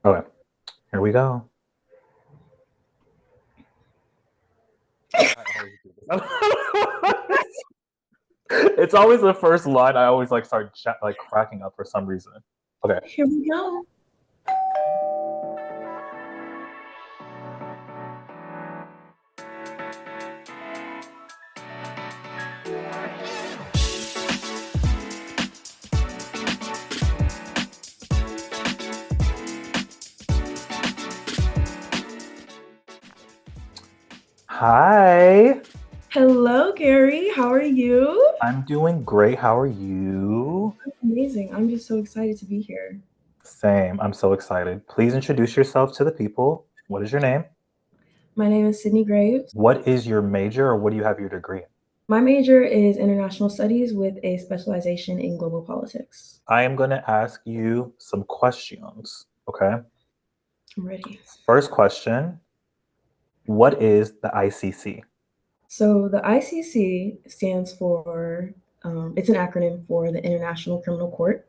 Okay, here we go. I always do this. It's always the first line. I always like start like cracking up for some reason. Okay. Here we go. Hi. Hello, Gary. How are you? I'm doing great. How are you? Amazing. I'm just so excited to be here. Same. I'm so excited. Please introduce yourself to the people. What is your name? My name is Sydney Graves. What is your major or what do you have your degree in? My major is international studies with a specialization in global politics. I am going to ask you some questions. Okay. I'm ready. First question. What is the ICC? So, the ICC stands for, it's an acronym for the International Criminal Court.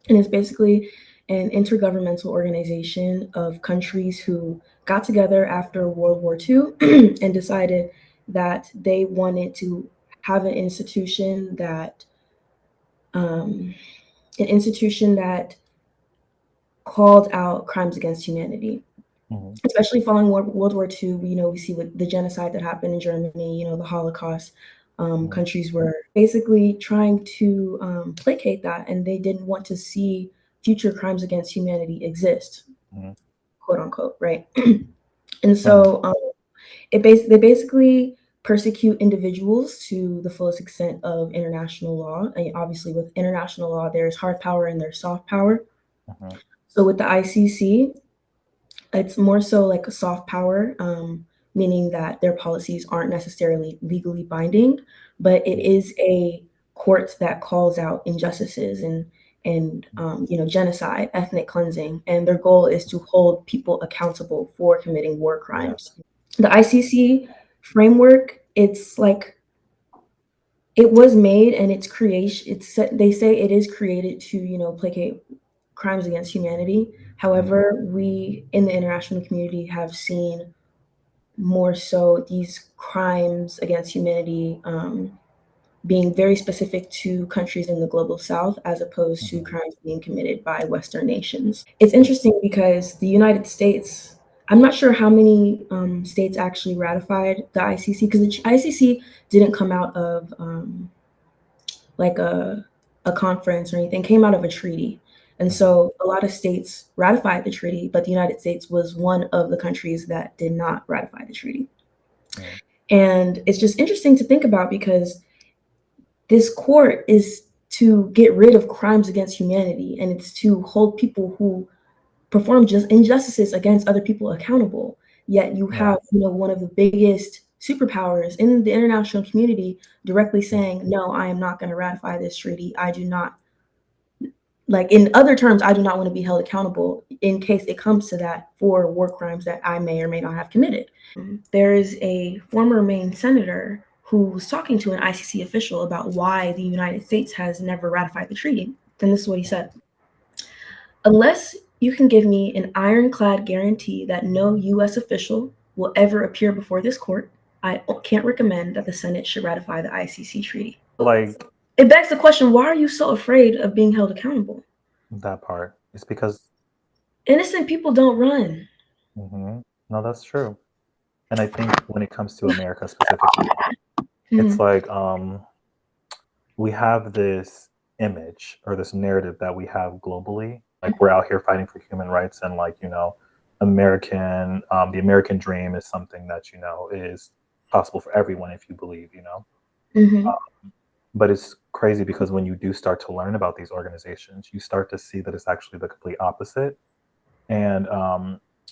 And it's basically an intergovernmental organization of countries who got together after World War II and decided that they wanted to have um, an institution that called out crimes against humanity, Mhm. especially following World War II. We see what the genocide that happened in Germany, the Holocaust. Mhm. Countries were basically trying to placate that, and they didn't want to see future crimes against humanity exist, Mhm. quote unquote, right? And Mhm. so they basically persecute individuals to the fullest extent of international law. And obviously, with international law, there's hard power and there's soft power. Mhm. So with the ICC, it's more so like a soft power, meaning that their policies aren't necessarily legally binding, but it is a court that calls out injustices and genocide, ethnic cleansing, and their goal is to hold people accountable for committing war crimes. Yes. The ICC framework, it's like it was made and its creation. They say it is created to placate crimes against humanity. Mhm. However, we in the international community have seen more so these crimes against humanity being very specific to countries in the global south as opposed to Mhm. crimes being committed by Western nations. It's interesting because the United States, I'm not sure how many states actually ratified the ICC because the ICC didn't come out of like a conference or anything, came out of a treaty. And Mhm. so a lot of states ratified the treaty, but the United States was one of the countries that did not ratify the treaty. Mhm. And it's just interesting to think about because this court is to get rid of crimes against humanity and it's to hold people who perform just injustices against other people accountable. Yet you Yeah. have, one of the biggest superpowers in the international community directly Mhm. saying, no, I am not going to ratify this treaty. I do not, like in other terms, I do not want to be held accountable in case it comes to that for war crimes that I may or may not have committed. There is a former Maine senator who was talking to an ICC official about why the United States has never ratified the treaty. And this is what he said: unless you can give me an ironclad guarantee that no U.S. official will ever appear before this court, I can't recommend that the Senate should ratify the ICC treaty. Like It begs the question, why are you so afraid of being held accountable? that part. It's because Innocent people don't run. no, that's true. And I think when it comes to America specifically, it's Mhm. like we have this image or this narrative that we have globally. Like we're out here fighting for human rights and like, the American dream is something that, is possible for everyone if you believe, Mhm. But it's crazy because when you do start to learn about these organizations, you start to see that it's actually the complete opposite. And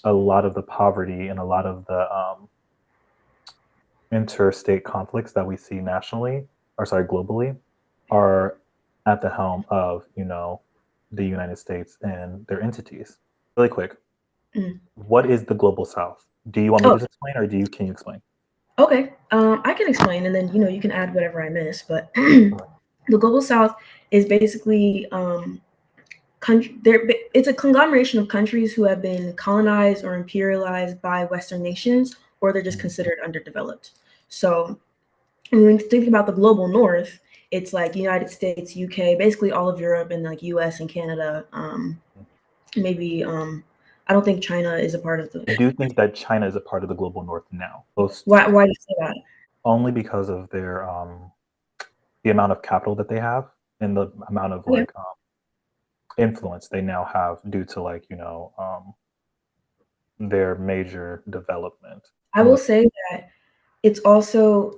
a lot of the poverty and a lot of the interstate conflicts that we see nationally, or sorry, globally, are at the helm of, the United States and their entities. Really quick, Mm. what is the global south? Do you want me Oh, to explain or can you explain? okay. I can explain, and then you can add whatever I miss. But the global south is basically it's a conglomeration of countries who have been colonized or imperialized by Western nations, or they're just considered underdeveloped. So when we think about the global north, it's like United States, UK, basically all of Europe, and like US and Canada. Maybe I don't think China is a part of I do think that China is a part of the global north now. Why do you say that? Only because of their the amount of capital that they have and the amount of Yeah. like influence they now have due to like their major development. I will say that it's also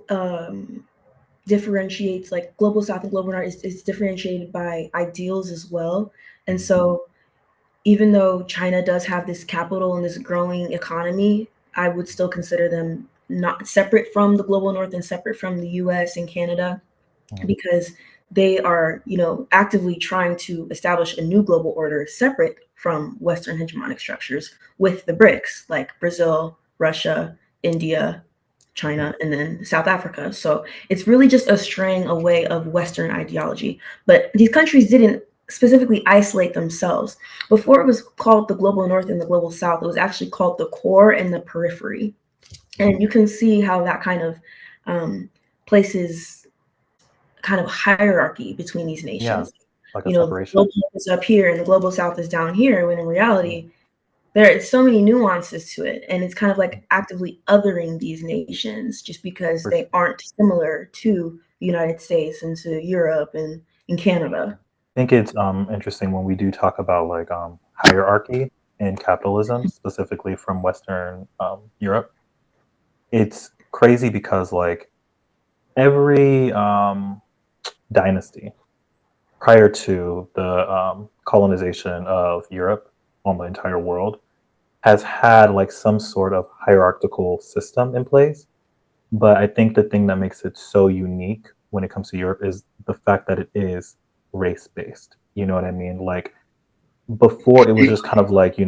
differentiates like global south and global north is differentiated by ideals as well. And so even though China does have this capital and this growing economy, I would still consider them not separate from the global north and separate from the US and Canada, because they are, actively trying to establish a new global order separate from Western hegemonic structures with the BRICS, like Brazil, Russia, India, China, and then South Africa. So it's really just a straying away of Western ideology. But these countries didn't specifically isolate themselves. Before it was called the global north and the global south, it was actually called the core and the periphery. And you can see how that kind of places kind of hierarchy between these nations. Yeah, like a The separation. global north is up here and the global south is down here, when in reality, there is so many nuances to it, and it's kind of like actively othering these nations just because they aren't similar to the United States and to Europe and in Canada. I think it's interesting when we do talk about like hierarchy and capitalism, specifically from Western Europe. It's crazy because like every dynasty prior to the colonization of Europe on the entire world has had like some sort of hierarchical system in place. But I think the thing that makes it so unique when it comes to Europe is the fact that it is race based. You know what I mean? Like before, it was just kind of like, you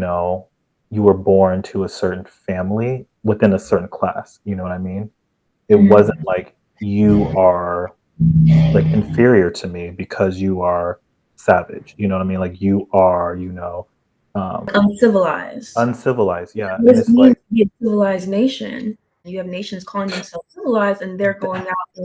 were born to a certain family within a certain class. You know what I mean? It wasn't like you are like inferior to me because you are savage. You know what I mean? Like you are, Uncivilized. uncivilized. Yeah. And This it's means like, to be a civilized nation. You have nations calling themselves civilized, and they're going out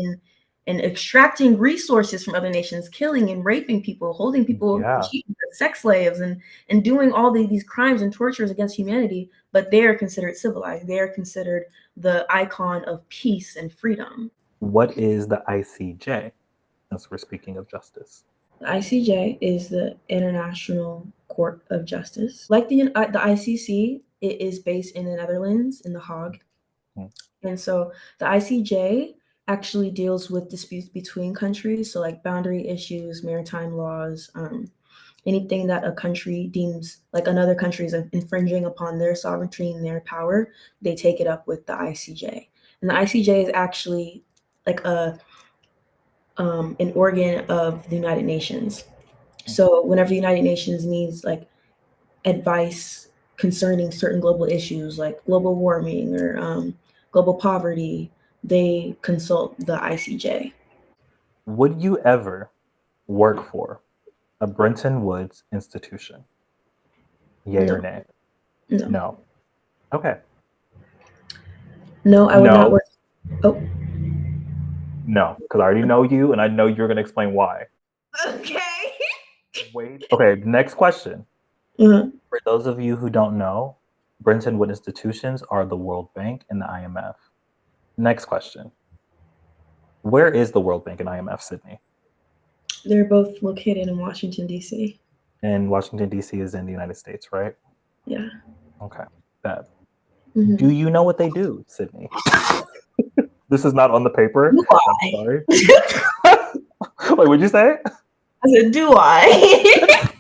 and extracting resources from other nations, killing and raping people, holding people cheap as sex slaves, and doing all these crimes and tortures against humanity. But they are considered civilized. They are considered the icon of peace and freedom. what is the ICJ? Since we're speaking of justice. The ICJ is the International Court of Justice. Like the ICC, it is based in the Netherlands, in The Hague. And so the ICJ actually deals with disputes between countries. So like boundary issues, maritime laws, anything that a country deems like another country is infringing upon their sovereignty and their power, they take it up with the ICJ. And the ICJ is actually like an organ of the United Nations. So whenever the United Nations needs like advice concerning certain global issues like global warming or global poverty, they consult the ICJ. Would you ever work for a Bretton Woods institution? Yay or nay? No. Okay. No, I would not work. Oh. No, because I already know you, and I know you're going to explain why. Okay. Wait. Okay, next question. For those of you who don't know, Bretton Woods institutions are the World Bank and the IMF. Next question. Where is the World Bank and IMF, Sydney? They're both located in Washington, D.C. And Washington, D.C. is in the United States, right? Yeah. Okay. That. Do you know what they do, Sydney? This is not on the paper. I'm sorry. Wait, what'd you say? I said, do I?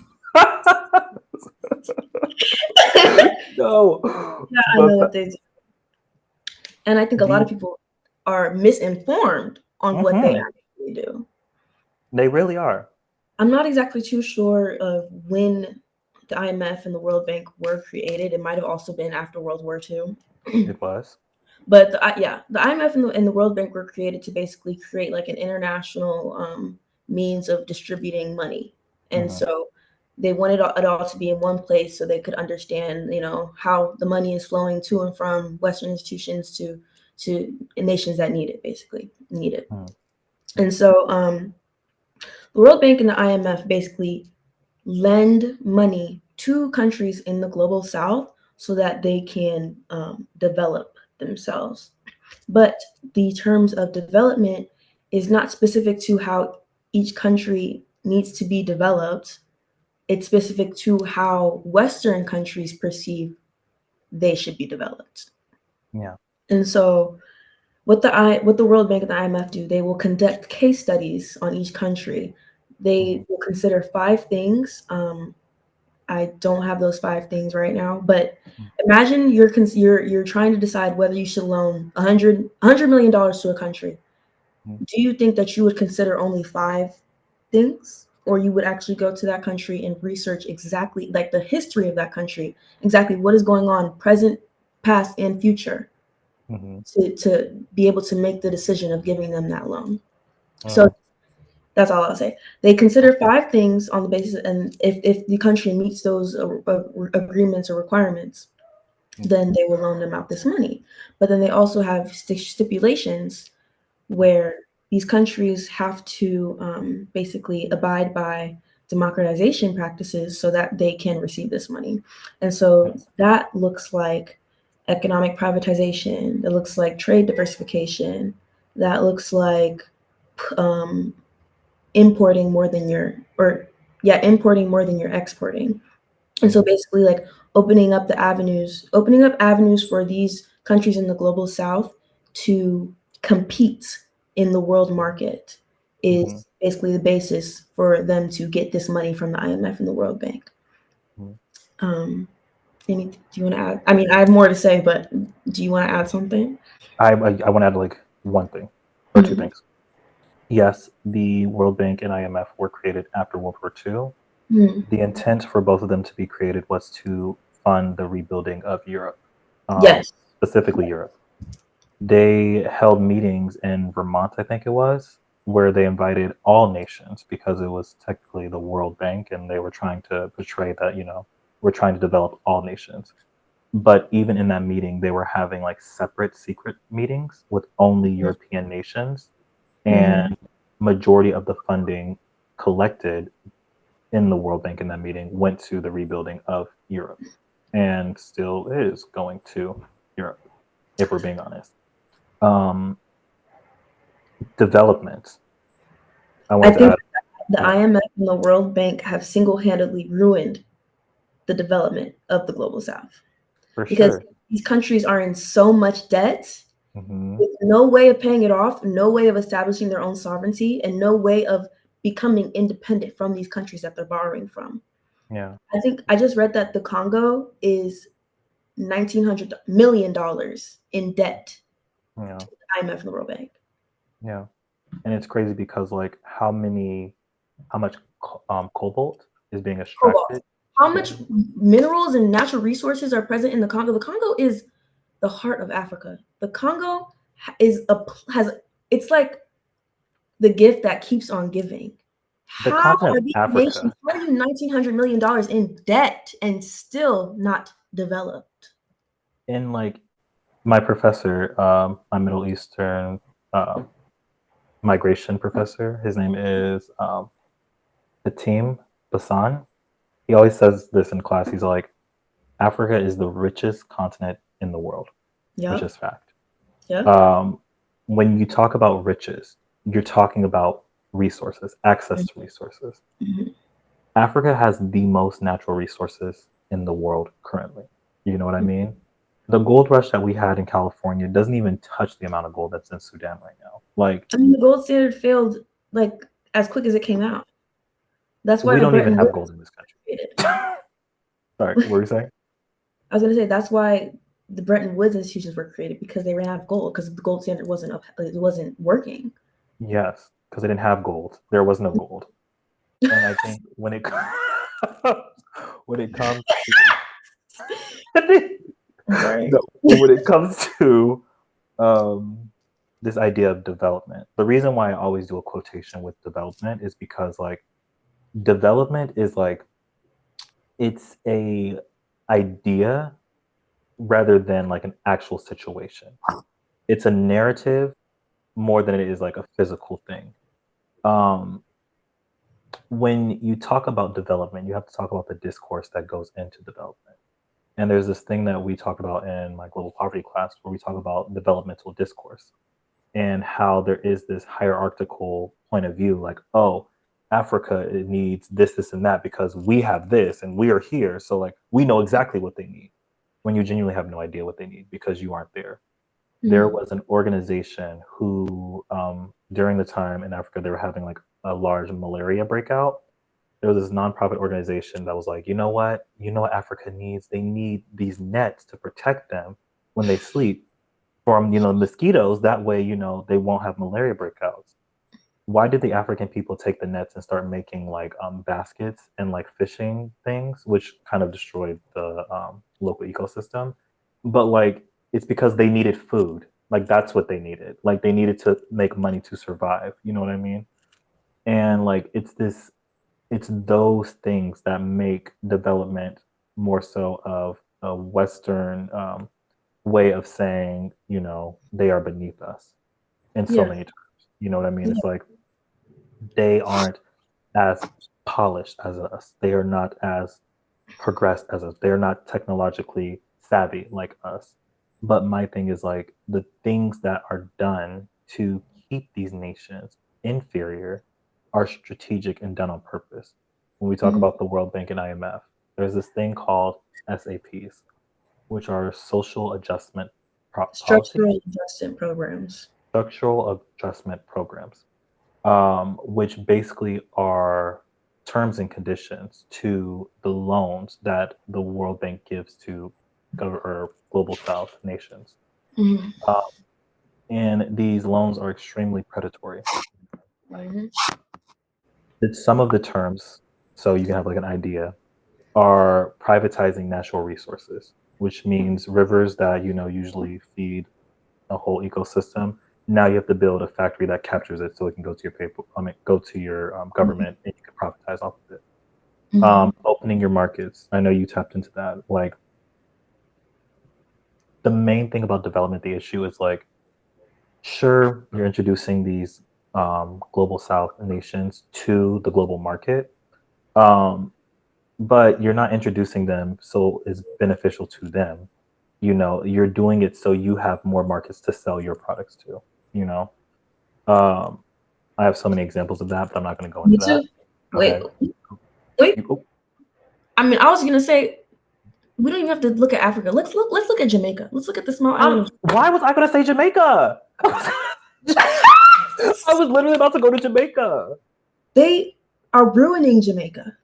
No. Yeah, I know what they do. And I think a lot of people are misinformed on what they actually do. They really are. I'm not exactly too sure of when the IMF and the World Bank were created. It might have also been after World War II. It was. But the IMF and the World Bank were created to basically create like an international means of distributing money. And so they wanted it all to be in one place so they could understand, how the money is flowing to and from Western institutions to nations that need it. Mm. And so the World Bank and the IMF basically lend money to countries in the global south so that they can develop themselves. But the terms of development is not specific to how each country needs to be developed. It's specific to how Western countries perceive they should be developed. Yeah. And so what the World Bank and the IMF do, they will conduct case studies on each country. They will consider 5 things. I don't have those 5 things right now, but imagine you're trying to decide whether you should loan $100 million to a country. Do you think that you would consider only 5 things, or you would actually go to that country and research exactly like the history of that country, exactly what is going on, present, past, and future, to be able to make the decision of giving them that loan? So that's all I'll say. They consider 5 things on the basis, and if the country meets those agreements or requirements, then they will loan them out this money. But then they also have stipulations where these countries have to basically abide by democratization practices so that they can receive this money. And so that looks like economic privatization. It looks like trade diversification. That looks like um, importing more than importing more than you're exporting. And so basically like opening up avenues for these countries in the global south to compete in the world market is basically the basis for them to get this money from the IMF and the World Bank. Do you want to add? I mean, I have more to say, but do you want to add something? I want to add like one thing or 2 things. Yes, the World Bank and IMF were created after World War II. The intent for both of them to be created was to fund the rebuilding of Europe, Yes. specifically Europe. They held meetings in Vermont, I think it was, where they invited all nations because it was technically the World Bank, and they were trying to portray that, we're trying to develop all nations. But even in that meeting, they were having like separate secret meetings with only European nations, and majority of the funding collected in the World Bank in that meeting went to the rebuilding of Europe, and still is going to Europe, if we're being honest. Development. I think the IMF and the World Bank have single-handedly ruined the development of the global south. Because these countries are in so much debt with no way of paying it off, no way of establishing their own sovereignty, and no way of becoming independent from these countries that they're borrowing from. Yeah. I think I just read that the Congo is $1,900 million in debt to the IMF and the World Bank. Yeah. And it's crazy because like how much cobalt is being extracted. How much minerals and natural resources are present in the Congo? The Congo is the heart of Africa. The Congo it's like the gift that keeps on giving. The How continent are of these Africa. nations, how are you $1,900 million in debt and still not developed? And like my professor, my Middle Eastern migration professor, his name is Hatim Bassan. He always says this in class. He's like, Africa is the richest continent in the world, which is fact. When you talk about riches, you're talking about resources, access to resources. Africa has the most natural resources in the world currently. You know what I mean? The gold rush that we had in California doesn't even touch the amount of gold that's in Sudan right now. Like, I mean, the gold standard failed like as quick as it came out. That's why we don't even have gold in this country. Sorry, what were you saying? I was going to say that's why the Bretton Woods institutions were created, because they ran out of gold, because the gold standard wasn't working. Yes, because they didn't have gold. There was no gold. And I think when it comes to when it comes to this idea of development, the reason why I always do a quotation with development is because like development is like it's a idea rather than like an actual situation. It's a narrative more than it is like a physical thing. Um, when you talk about development, you have to talk about the discourse that goes into development. And there's this thing that we talk about in my global poverty class where we talk about developmental discourse and how there is this hierarchical point of view like, oh, Africa it needs this, this, and that because we have this and we are here. So, like, we know exactly what they need when you genuinely have no idea what they need because you aren't there. There Mm. was an organization who, during the time in Africa, they were having like a large malaria breakout. There was this nonprofit organization that was like, you know what? You know what Africa needs? They need these nets to protect them when they sleep from, mosquitoes. That way, they won't have malaria breakouts. Why did the African people take the nets and start making like baskets and like fishing things, which kind of destroyed the local ecosystem? But like, it's because they needed food. Like, that's what they needed. Like, they needed to make money to survive. You know what I mean? And like, it's those things that make development more so of a Western way of saying, they are beneath us in so Yeah. many terms. You know what I mean? Yeah. It's like they aren't as polished as us. They are not as progressed as us. They're not technologically savvy like us. But my thing is like the things that are done to keep these nations inferior are strategic and done on purpose. When we talk Mhm. about the World Bank and IMF, there's this thing called SAPs, which are social adjustment policies, Structural adjustment programs. structural adjustment programs, which basically are terms and conditions to the loans that the World Bank gives to or global South nations. Mhm. Um, and these loans are extremely predatory. Like, Mhm. some of the terms, so you can have like an idea, are privatizing natural resources, which means rivers that usually feed a whole ecosystem. Now you have to build a factory that captures it so it can go to your paper. I mean, go to your government, and you can profitize off of it. Mhm. Opening your markets. I know you tapped into that. Like, the main thing about development, the issue is like, sure, you're introducing these global South nations to the global market, um, but you're not introducing them so it's beneficial to them. You're doing it so you have more markets to sell your products to. You know, um, I have so many examples of that, but I'm not going to go Me into that. too. Go Wait, ahead. wait. You, I mean, I was gonna say we don't even have to look at Africa. Let's look. Let's look at Jamaica. Let's look at the small island of. why was I going to say Jamaica? I was literally about to go to Jamaica. They are ruining Jamaica.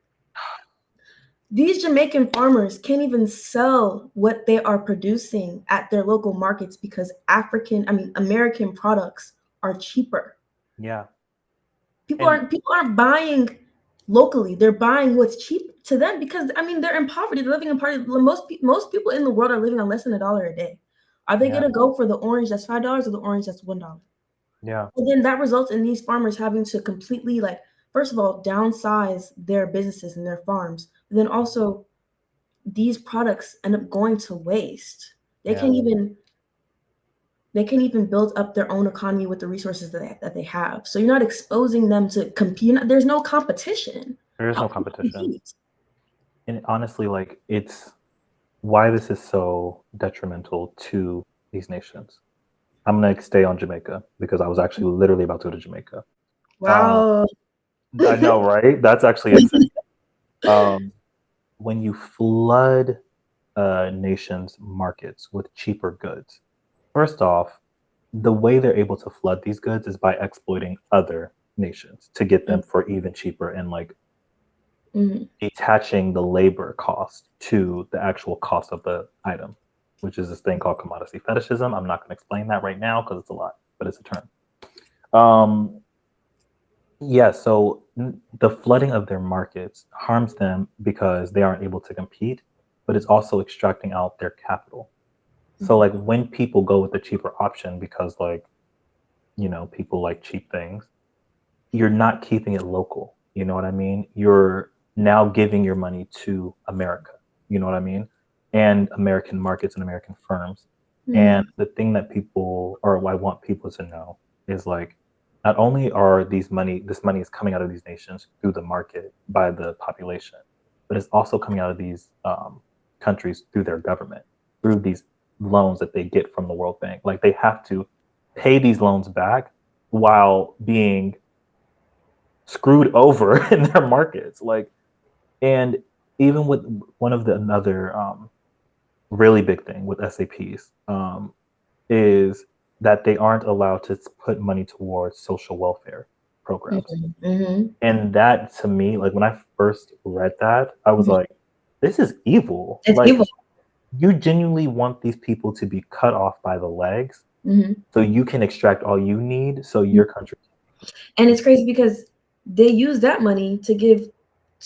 These Jamaican farmers can't even sell what they are producing at their local markets because American products are cheaper. Yeah, People and aren't buying locally. They're buying what's cheap to them because they're in poverty. They're living in poverty. Most people in the world are living on less than $1 a day. Are they yeah, gonna go for the orange that's $5 or the orange that's $1? yeah, And then that results in these farmers having to completely like first of all downsize their businesses and their farms. But then also these products end up going to waste. They yeah. can't even they can even build up their own economy with the resources that they have. So you're not exposing them to compete. There's no competition. There is How no can you competition, compete? and honestly, like, it's why this is so detrimental to these nations. I'm gonna stay on Jamaica because I was actually literally about to go to Jamaica. Um, Wow. I know, right? That's actually insane. Um, when you flood nations' markets with cheaper goods, first off, the way they're able to flood these goods is by exploiting other nations to get them for even cheaper and like Mhm. detaching the labor cost to the actual cost of the item, which is this thing called commodity fetishism. I'm not going to explain that right now because it's a lot, but it's a term. Um, yeah, so the flooding of their markets harms them because they aren't able to compete, but it's also extracting out their capital. So, Mhm. like, when people go with the cheaper option because, like, people like cheap things, you're not keeping it local. You know what I mean? You're now giving your money to America. You know what I mean? And American markets and American firms. Mhm. And the thing that people, or what I want people to know, is like, not only are this money is coming out of these nations through the market by the population, but it's also coming out of these countries through their government, through these loans that they get from the World Bank. Like they have to pay these loans back while being screwed over in their markets. Like, and even with one of the another really big thing with SAPs is that they aren't allowed to put money towards social welfare programs. Mhm. Mhm. And that to me, like when I first read that, I was Mhm. like, this is evil. It's Like evil. you genuinely want these people to be cut off by the legs Mhm. so you can extract all you need so your country. And it's crazy because they use that money to give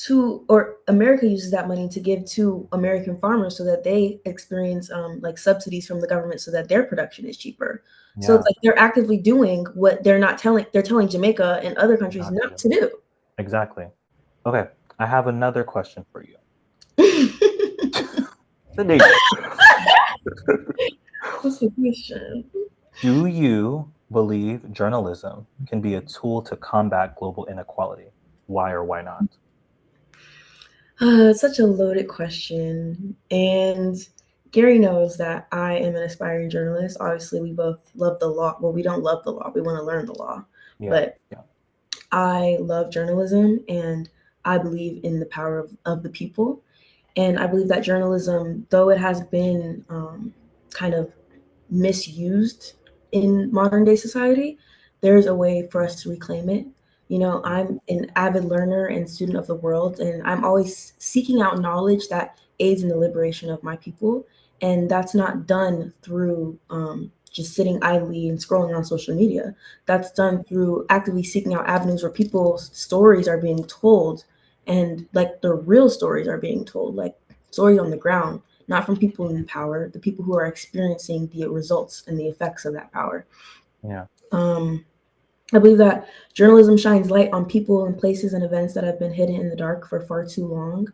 to, or America uses that money to give to American farmers so that they experience like subsidies from the government so that their production is cheaper. So it's Yeah, like they're actively doing what they're telling Jamaica and other countries not to not do. to do. Exactly. Okay, I have another question for you. Cindy, What's the question? do you believe journalism can be a tool to combat global inequality? Why or why not? It's such a loaded question. And Gary knows that I am an aspiring journalist. Obviously, we both love the law. Well, we don't love the law, we want to learn the law. Yeah, But yeah, I love journalism and I believe in the power of the people. And I believe that journalism, though it has been kind of misused in modern day society, there's a way for us to reclaim it. You know, I'm an avid learner and student of the world, and I'm always seeking out knowledge that aids in the liberation of my people. And that's not done through just sitting idly and scrolling on social media. That's done through actively seeking out avenues where people's stories are being told and like the real stories are being told, like stories on the ground, not from people in power, the people who are experiencing the results and the effects of that power. yeah. Um, I believe that journalism shines light on people and places and events that have been hidden in the dark for far too long.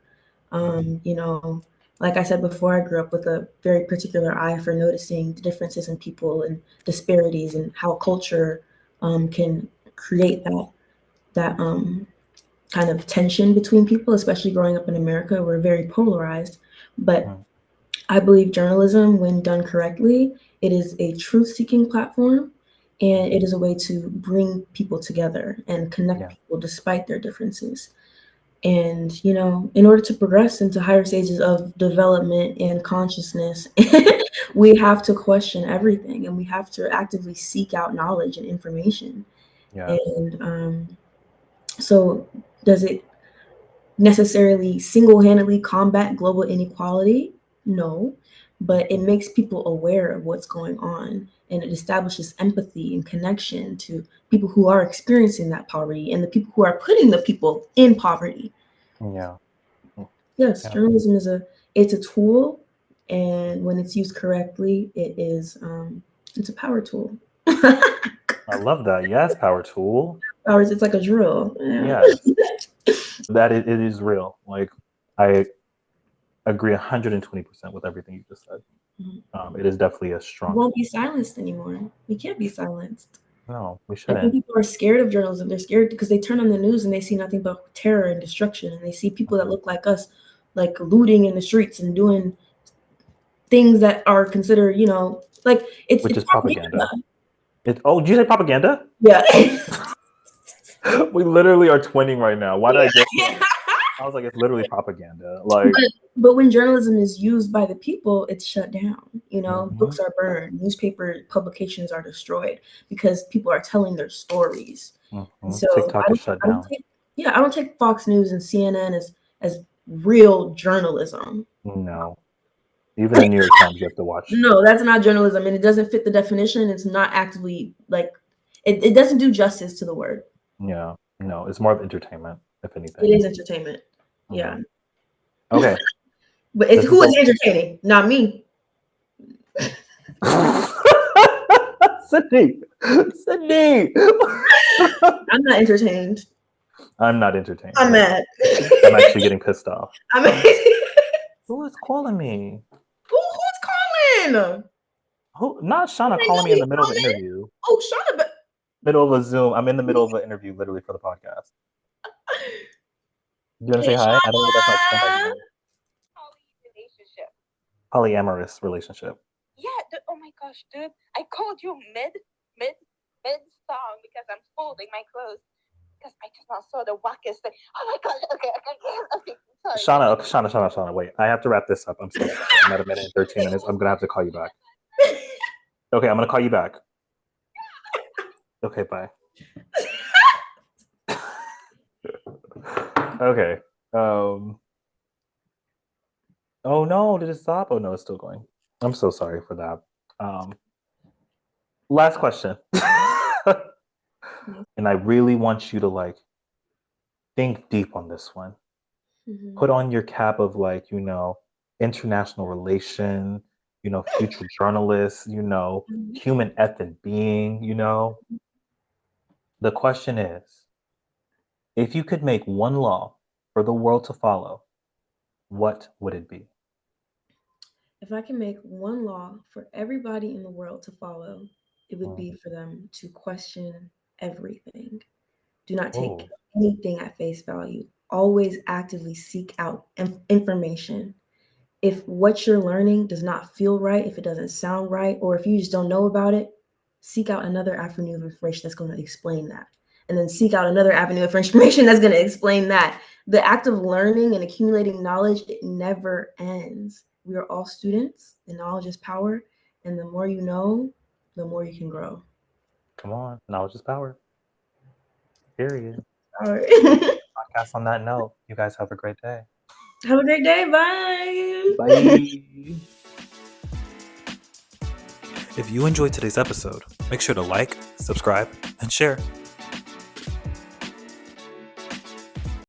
You know, like I said before, I grew up with a very particular eye for noticing the differences in people and disparities and how culture can create that kind of tension between people, especially growing up in America. We're very polarized, but Mm, I believe journalism, when done correctly, it is a truth-seeking platform, mm, and it is a way to bring people together and connect yeah, people despite their differences. And you know, in order to progress into higher stages of development and consciousness, we have to question everything, and we have to actively seek out knowledge and information. yeah, And so, does it necessarily single-handedly combat global inequality? No, but it makes people aware of what's going on and it establishes empathy and connection to people who are experiencing that poverty and the people who are putting the people in poverty. yeah, mm, Yes, yeah. journalism is a tool, and when it's used correctly, it's a power tool. I love that. Yes, power tool. Powers, it's like a drill. Yeah. Yes, that it is real. Like I agree 120% with everything you just said. It is definitely a strong Won't be tool. silenced anymore. We can't be silenced. No, we I think shouldn't. people are scared of journalism. They're scared because they turn on the news and they see nothing but terror and destruction, and they see people that Mhm. look like us, like looting in the streets and doing things that are considered, you know, like Which it's is propaganda. propaganda. Oh, did you say propaganda? Yeah. We literally are twinning right now. Why did I just say? I was like, it's literally propaganda. Like, But when journalism is used by the people, it's shut down. You know, mhm, books are burned, newspaper publications are destroyed because people are telling their stories. And mhm. so TikTok is shut I don't down. take yeah, I don't take Fox News and CNN as real journalism. No, even the New York Times you have to watch. No, that's not journalism, and it doesn't fit the definition. It's not actively like it doesn't do justice to the word. Yeah, no, it's more of entertainment, if It anything. is entertainment. Yeah. Mhm. Okay, But it's this is who a is entertaining? Not me. Sydney, Sydney. I'm not entertained. I'm not entertained. I'm mad. I'm actually getting pissed off. I'm Who is calling me? Who's calling? Who? Not Shauna They calling know me in you the middle of an coming. interview. Oh, Shauna, but Middle of a Zoom. I'm in the middle of an interview, literally for the podcast. You want to say hey, hi? I don't know if that's my phone right Shauna. now. Relationship. Polyamorous relationship. Yeah. Oh my gosh, dude! I called you mid song because I'm folding my clothes because I just now saw the wackest thing. Oh my god! Okay. Sorry. Shauna. Wait, I have to wrap this up. I'm so sorry. I'm at a minute and 13 minutes. I'm gonna have to call you back. Okay, I'm gonna call you back. Okay, bye. Okay. Oh no, did it stop? Oh no, it's still going. I'm so sorry for that. Last question. And I really want you to like think deep on this one. Mhm. Put on your cap of like, international relation, future journalist, Mhm. human ethic being, The question is, if you could make one law for the world to follow, what would it be? If I can make one law for everybody in the world to follow, it would be for them to question everything. Do not take Oh, anything at face value. Always actively seek out information. If what you're learning does not feel right, if it doesn't sound right, or if you just don't know about it, seek out another avenue of information that's going to explain that. And then seek out another avenue of information that's going to explain that. The act of learning and accumulating knowledge, it never ends. We are all students, and knowledge is power. And the more you know, the more you can grow. come on. Knowledge is power. Period. All right. Podcast on that note. You guys have a great day. Have a great day. Bye. Bye. If you enjoyed today's episode, make sure to like, subscribe, and share.